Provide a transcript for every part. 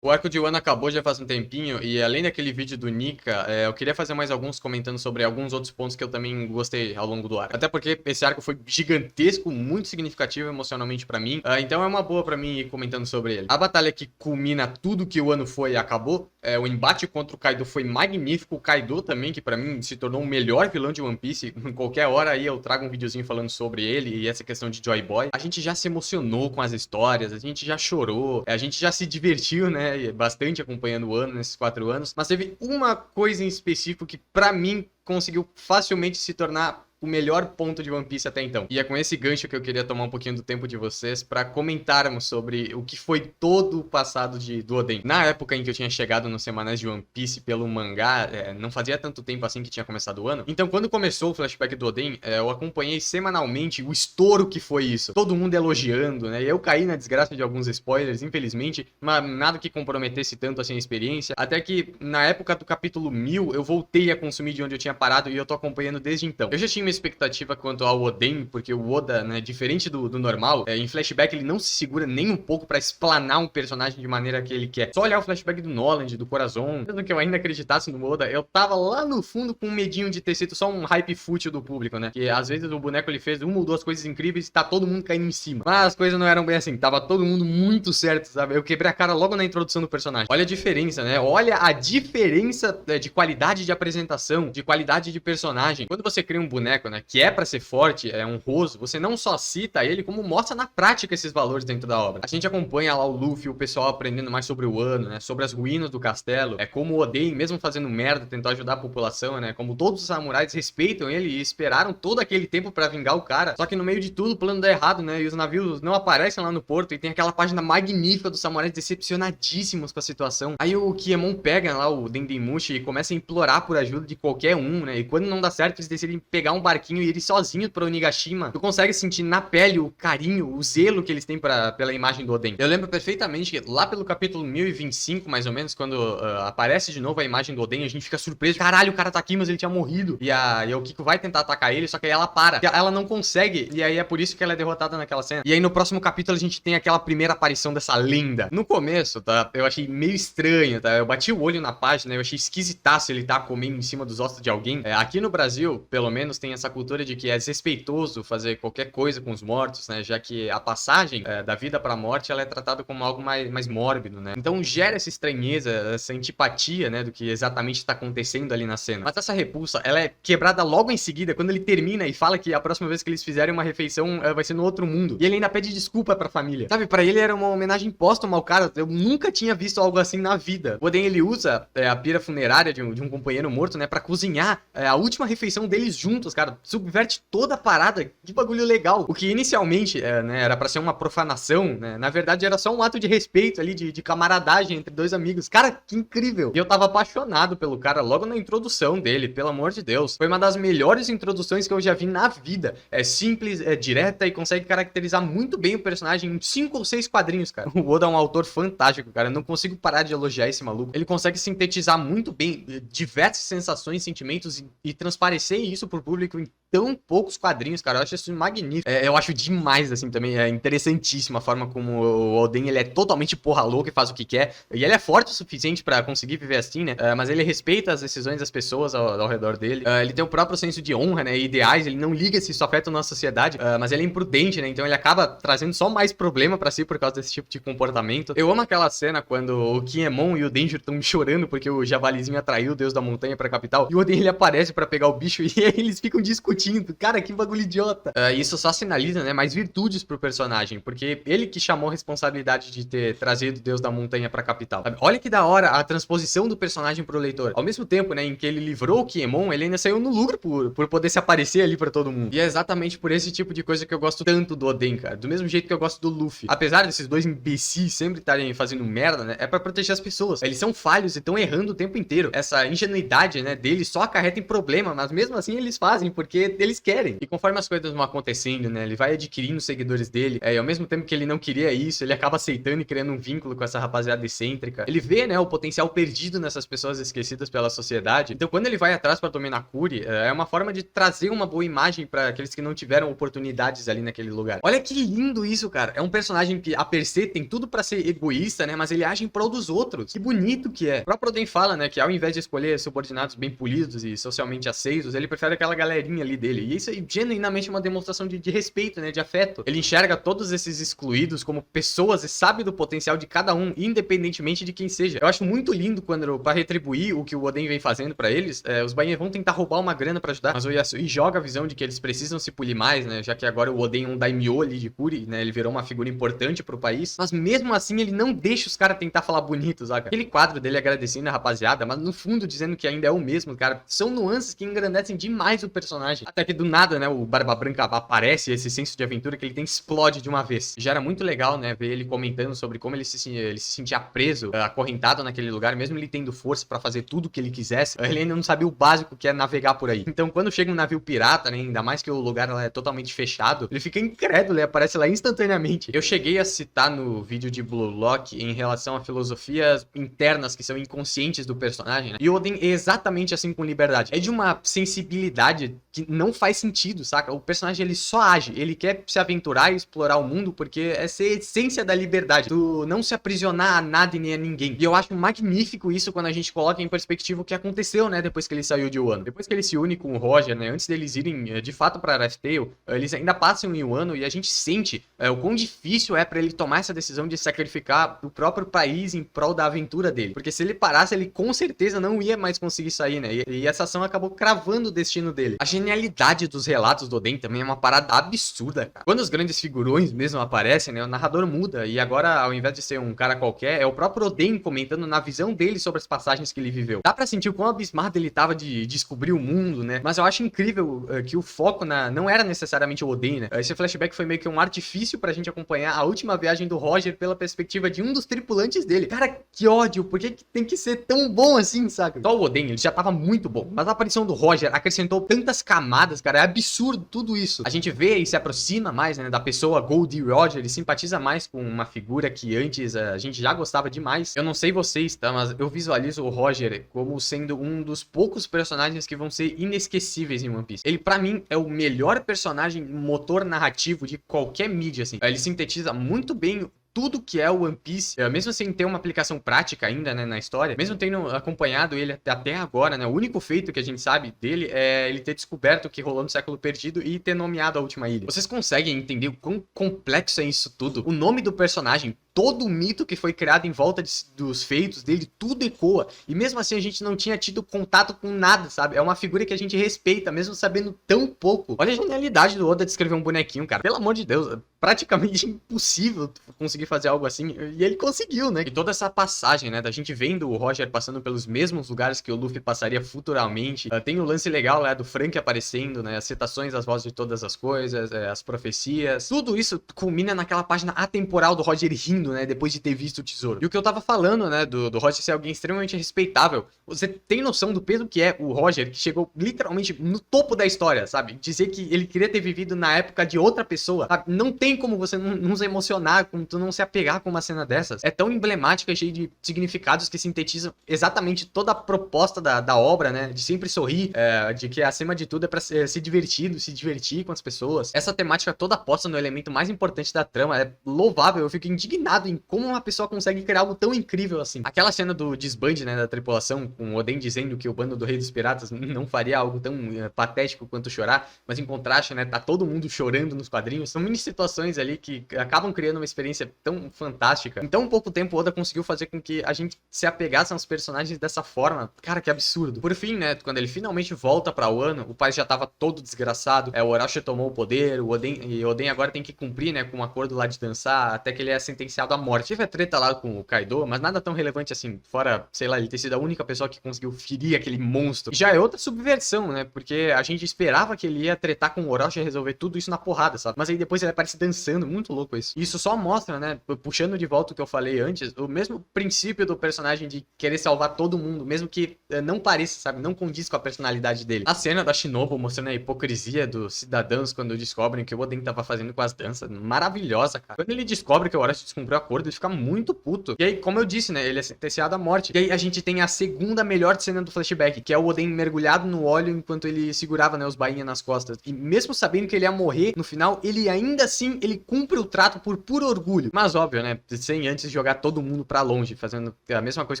O arco de Wano acabou já faz um tempinho, e além daquele vídeo do Nika, eu queria fazer mais alguns comentando sobre alguns outros pontos que eu também gostei ao longo do arco. Até porque esse arco foi gigantesco, muito significativo emocionalmente pra mim, então é uma boa pra mim ir comentando sobre ele. A batalha que culmina tudo que o Wano foi acabou, o embate contra o Kaido foi magnífico, o Kaido também, que pra mim se tornou o melhor vilão de One Piece. Em qualquer hora aí eu trago um videozinho falando sobre ele e essa questão de Joy Boy. A gente já se emocionou com as histórias, a gente já chorou, a gente já se divertiu, né? Bastante acompanhando o ano nesses 4 anos, mas teve uma coisa em específico que pra mim conseguiu facilmente se tornar o melhor ponto de One Piece até então. E é com esse gancho que eu queria tomar um pouquinho do tempo de vocês para comentarmos sobre o que foi todo o passado do Oden. Na época em que eu tinha chegado nos semanais de One Piece pelo mangá, não fazia tanto tempo assim que tinha começado o ano. Então, quando começou o flashback do Oden, eu acompanhei semanalmente o estouro que foi isso. Todo mundo elogiando, né? E eu caí na desgraça de alguns spoilers, infelizmente, mas nada que comprometesse tanto assim a experiência. Até que, na época do capítulo 1000, eu voltei a consumir de onde eu tinha parado e eu tô acompanhando desde então. Eu já tinha uma expectativa quanto ao Oden, porque o Oda, né, diferente do normal, em flashback ele não se segura nem um pouco pra explanar um personagem de maneira que ele quer. Só olhar o flashback do Noland, do Corazon, mesmo que eu ainda acreditasse no Oda, eu tava lá no fundo com um medinho de ter sido só um hype fútil do público, né? Que às vezes o boneco ele fez uma ou duas coisas incríveis e tá todo mundo caindo em cima. Mas as coisas não eram bem assim, tava todo mundo muito certo, sabe? Eu quebrei a cara logo na introdução do personagem. Olha a diferença, né? Olha a diferença de qualidade de apresentação, de qualidade de personagem. Quando você cria um boneco, né, que é pra ser forte, é honroso, você não só cita ele, como mostra na prática esses valores dentro da obra. A gente acompanha lá o Luffy, o pessoal aprendendo mais sobre o Wano, né, sobre as ruínas do castelo, como o Oden, mesmo fazendo merda, tentou ajudar a população, né, como todos os samurais respeitam ele e esperaram todo aquele tempo pra vingar o cara, só que no meio de tudo o plano dá errado, né, e os navios não aparecem lá no porto, e tem aquela página magnífica dos samurais decepcionadíssimos com a situação. Aí o Kiemon pega lá o Dendemushi e começa a implorar por ajuda de qualquer um, né, e quando não dá certo, eles decidem pegar um barquinho e ir sozinho para Onigashima. Tu consegue sentir na pele o carinho, o zelo que eles têm pela imagem do Oden. Eu lembro perfeitamente que lá pelo capítulo 1025, mais ou menos, quando aparece de novo a imagem do Oden, a gente fica surpreso. Caralho, o cara tá aqui, mas ele tinha morrido. E a Kiko vai tentar atacar ele, só que aí ela para. Ela não consegue, e aí é por isso que ela é derrotada naquela cena. E aí no próximo capítulo a gente tem aquela primeira aparição dessa lenda. No começo, tá? Eu achei meio estranho, tá? Eu bati o olho na página, eu achei esquisitaço ele tá comendo em cima dos ossos de alguém. Aqui no Brasil, pelo menos, tem essa cultura de que é desrespeitoso fazer qualquer coisa com os mortos, né? Já que a passagem da vida para a morte ela é tratada como algo mais mórbido, né? Então gera essa estranheza, essa antipatia, né? Do que exatamente está acontecendo ali na cena. Mas essa repulsa, ela é quebrada logo em seguida, quando ele termina e fala que a próxima vez que eles fizerem uma refeição vai ser no outro mundo. E ele ainda pede desculpa pra família. Sabe, pra ele era uma homenagem póstuma ao cara. Eu nunca tinha visto algo assim na vida. O Oden, ele usa a pira funerária de um companheiro morto, né? Pra cozinhar a última refeição deles juntos, cara. Subverte toda a parada. Que bagulho legal. O que inicialmente né, era pra ser uma profanação, né? Na verdade era só um ato de respeito ali, de camaradagem entre dois amigos. Cara, que incrível. E eu tava apaixonado pelo cara logo na introdução dele, pelo amor de Deus. Foi uma das melhores introduções que eu já vi na vida. É simples, é direta e consegue caracterizar muito bem o personagem em 5 ou 6 quadrinhos, cara. O Oda é um autor fantástico, cara. Eu não consigo parar de elogiar esse maluco. Ele consegue sintetizar muito bem diversas sensações, sentimentos e transparecer isso pro público em tão poucos quadrinhos, cara. Eu acho isso magnífico. Eu acho demais, assim, também. É interessantíssima a forma como o Oden, ele é totalmente porra louca e faz o que quer. E ele é forte o suficiente pra conseguir viver assim, né? Mas ele respeita as decisões das pessoas ao redor dele. Ele tem o próprio senso de honra, né? E ideais. Ele não liga se isso afeta a nossa sociedade. Mas ele é imprudente, né? Então ele acaba trazendo só mais problema pra si por causa desse tipo de comportamento. Eu amo aquela cena quando o Kinemon e o Denji estão chorando porque o javalizinho atraiu o deus da montanha pra capital. E o Oden, ele aparece pra pegar o bicho e eles ficam discutindo. Cara, que bagulho idiota. Isso só sinaliza, né, mais virtudes pro personagem, porque ele que chamou a responsabilidade de ter trazido o Deus da Montanha pra capital. Sabe? Olha que da hora a transposição do personagem pro leitor. Ao mesmo tempo, né, em que ele livrou o Kinemon, ele ainda saiu no lucro por poder se aparecer ali pra todo mundo. E é exatamente por esse tipo de coisa que eu gosto tanto do Oden, cara. Do mesmo jeito que eu gosto do Luffy. Apesar desses dois imbecis sempre estarem fazendo merda, né, é pra proteger as pessoas. Eles são falhos e estão errando o tempo inteiro. Essa ingenuidade, né, deles só acarreta em problema, mas mesmo assim eles fazem fazem porque eles querem. E conforme as coisas vão acontecendo, né, ele vai adquirindo os seguidores dele, e ao mesmo tempo que ele não queria isso, ele acaba aceitando e criando um vínculo com essa rapaziada excêntrica. Ele vê, né, o potencial perdido nessas pessoas esquecidas pela sociedade. Então, quando ele vai atrás pra Dominakuri, é uma forma de trazer uma boa imagem pra aqueles que não tiveram oportunidades ali naquele lugar. Olha que lindo isso, cara. É um personagem que, a per se, tem tudo pra ser egoísta, né, mas ele age em prol dos outros. Que bonito que é. O próprio Oden fala, né, que ao invés de escolher subordinados bem polidos e socialmente aceitos, ele prefere aquela galerinha ali dele. E isso é genuinamente uma demonstração de respeito, né, de afeto. Ele enxerga todos esses excluídos como pessoas e sabe do potencial de cada um, independentemente de quem seja. Eu acho muito lindo quando, pra retribuir o que o Oden vem fazendo pra eles, os Bainha vão tentar roubar uma grana pra ajudar, mas o Yasui joga a visão de que eles precisam se polir mais, né, já que agora o Oden é um daimyo ali de Kuri, né, ele virou uma figura importante pro país, mas mesmo assim ele não deixa os caras tentar falar bonito, saca? Aquele quadro dele agradecendo a rapaziada, mas no fundo dizendo que ainda é o mesmo, cara, são nuances que engrandecem demais o personagem. Até que do nada, né, o Barba Branca aparece, esse senso de aventura que ele tem explode de uma vez. Já era muito legal, né, ver ele comentando sobre como ele se sentia preso, acorrentado naquele lugar, mesmo ele tendo força pra fazer tudo o que ele quisesse, ele ainda não sabia o básico que é navegar por aí. Então, quando chega um navio pirata, né, ainda mais que o lugar lá é totalmente fechado, ele fica incrédulo e aparece lá instantaneamente. Eu cheguei a citar no vídeo de Blue Lock em relação a filosofias internas que são inconscientes do personagem, né? E o Oden é exatamente assim com liberdade. É de uma sensibilidade que não faz sentido, saca? O personagem, ele só age, ele quer se aventurar e explorar o mundo porque essa é a essência da liberdade, tu não se aprisionar a nada e nem a ninguém. E eu acho magnífico isso quando a gente coloca em perspectiva o que aconteceu, né, depois que ele saiu de Wano. Depois que ele se une com o Roger, né, antes deles irem de fato pra Raftail, eles ainda passam em Wano e a gente sente o quão difícil é pra ele tomar essa decisão de sacrificar o próprio país em prol da aventura dele. Porque se ele parasse, ele com certeza não ia mais conseguir sair, né? E essa ação acabou cravando o destino dele. A genialidade dos relatos do Oden também é uma parada absurda, cara. Quando os grandes figurões mesmo aparecem, né, o narrador muda e agora, ao invés de ser um cara qualquer, é o próprio Oden comentando na visão dele sobre as passagens que ele viveu. Dá pra sentir o quão abismado ele tava de descobrir o mundo, né? Mas eu acho incrível que o foco não era necessariamente o Oden, né? Esse flashback foi meio que um artifício pra gente acompanhar a última viagem do Roger pela perspectiva de um dos tripulantes dele. Cara, que ódio, por que tem que ser tão bom assim, saca? Só o Oden, ele já tava muito bom, mas a aparição do Roger acrescentou tantas camadas, cara, é absurdo tudo isso. A gente vê e se aproxima mais, né, da pessoa Goldie Roger, ele simpatiza mais com uma figura que antes a gente já gostava demais. Eu não sei vocês, tá, mas eu visualizo o Roger como sendo um dos poucos personagens que vão ser inesquecíveis em One Piece. Ele, pra mim, é o melhor personagem motor narrativo de qualquer mídia, assim. Ele sintetiza muito bem tudo que é o One Piece, mesmo sem ter uma aplicação prática ainda, né, na história, mesmo tendo acompanhado ele até agora, né, o único feito que a gente sabe dele é ele ter descoberto o que rolou no Século Perdido e ter nomeado a última ilha. Vocês conseguem entender o quão complexo é isso tudo? O nome do personagem, todo o mito que foi criado em volta dos feitos dele, tudo ecoa. E mesmo assim a gente não tinha tido contato com nada, sabe? É uma figura que a gente respeita, mesmo sabendo tão pouco. Olha a genialidade do Oda de escrever um bonequinho, cara. Pelo amor de Deus, é praticamente impossível conseguir fazer algo assim. E ele conseguiu, né? E toda essa passagem, né, da gente vendo o Roger passando pelos mesmos lugares que o Luffy passaria futuramente. Tem o lance legal, né, do Frank aparecendo, né? As citações, as vozes de todas as coisas, as profecias. Tudo isso culmina naquela página atemporal do Roger rindo, né, depois de ter visto o tesouro. E o que eu tava falando, né, do Roger ser alguém extremamente respeitável, você tem noção do peso que é o Roger, que chegou literalmente no topo da história, sabe? Dizer que ele queria ter vivido na época de outra pessoa, sabe? Não tem como você não se emocionar, como tu não se apegar com uma cena dessas. É tão emblemática e cheio de significados que sintetizam exatamente toda a proposta da obra, né, de sempre sorrir, de que acima de tudo é pra se divertir com as pessoas. Essa temática toda posta no elemento mais importante da trama é louvável, eu fico indignado em como uma pessoa consegue criar algo tão incrível assim. Aquela cena do desbande, né, da tripulação, com o Oden dizendo que o bando do Rei dos Piratas não faria algo tão patético quanto chorar, mas em contraste, né, tá todo mundo chorando nos quadrinhos. São mini situações ali que acabam criando uma experiência tão fantástica. Em tão pouco tempo, o Oda conseguiu fazer com que a gente se apegasse aos personagens dessa forma. Cara, que absurdo. Por fim, né, quando ele finalmente volta pra Wano, o pai já tava todo desgraçado, o Orochi tomou o poder, o Oden agora tem que cumprir, né, com um acordo lá de dançar, até que ele é sentenciado à morte. Tive a treta lá com o Kaido, mas nada tão relevante assim, fora, sei lá, ele ter sido a única pessoa que conseguiu ferir aquele monstro. E já é outra subversão, né, porque a gente esperava que ele ia tretar com o Orochi e resolver tudo isso na porrada, sabe? Mas aí depois ele aparece dançando, muito louco isso. Isso só mostra, né, puxando de volta o que eu falei antes, o mesmo princípio do personagem de querer salvar todo mundo, mesmo que não pareça, sabe, não condiz com a personalidade dele. A cena da Shinobu mostrando a hipocrisia dos cidadãos quando descobrem que o Oden tava fazendo com as danças, maravilhosa, cara. Quando ele descobre que o Orochi descumpriu o acordo, ele fica muito puto. E aí, como eu disse, né, ele é sentenciado à morte. E aí a gente tem a segunda melhor cena do flashback, que é o Oden mergulhado no óleo enquanto ele segurava, né, os bainha nas costas. E mesmo sabendo que ele ia morrer, no final, ele ainda assim, ele cumpre o trato por puro orgulho. Mas óbvio, né, sem antes jogar todo mundo pra longe, fazendo a mesma coisa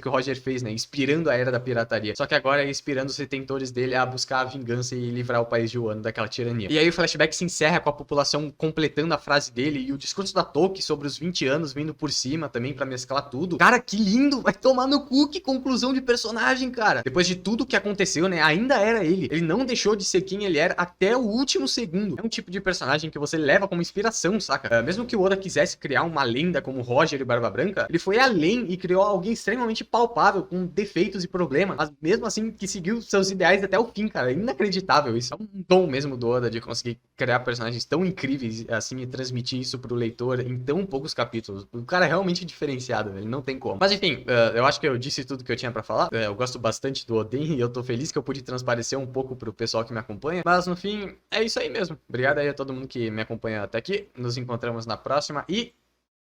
que o Roger fez, né, inspirando a era da pirataria. Só que agora é inspirando os detentores dele a buscar a vingança e livrar o país de Wano daquela tirania. E aí o flashback se encerra com a população completando a frase dele e o discurso da Toki sobre os 20 anos vindo por cima também pra mesclar tudo. Cara, que lindo! Vai tomar no cu, que conclusão de personagem, cara. Depois de tudo que aconteceu, né, ainda era ele. Ele não deixou de ser quem ele era até o último segundo. É um tipo de personagem que você leva como inspiração, saca? Mesmo que o Oda quisesse criar uma lenda como Roger e Barba Branca, ele foi além e criou alguém extremamente palpável, com defeitos e problemas, mas mesmo assim que seguiu seus ideais até o fim, cara. É inacreditável isso. É um dom mesmo do Oda de conseguir criar personagens tão incríveis assim e transmitir isso pro leitor em tão poucos capítulos. O cara é realmente diferenciado, ele não tem como. Mas enfim, eu acho que eu disse tudo que eu tinha pra falar. Eu gosto bastante do Oden e eu tô feliz que eu pude transparecer um pouco pro pessoal que me acompanha. Mas no fim, é isso aí mesmo. Obrigado aí a todo mundo que me acompanha até aqui. Nos encontramos na próxima e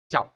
tchau!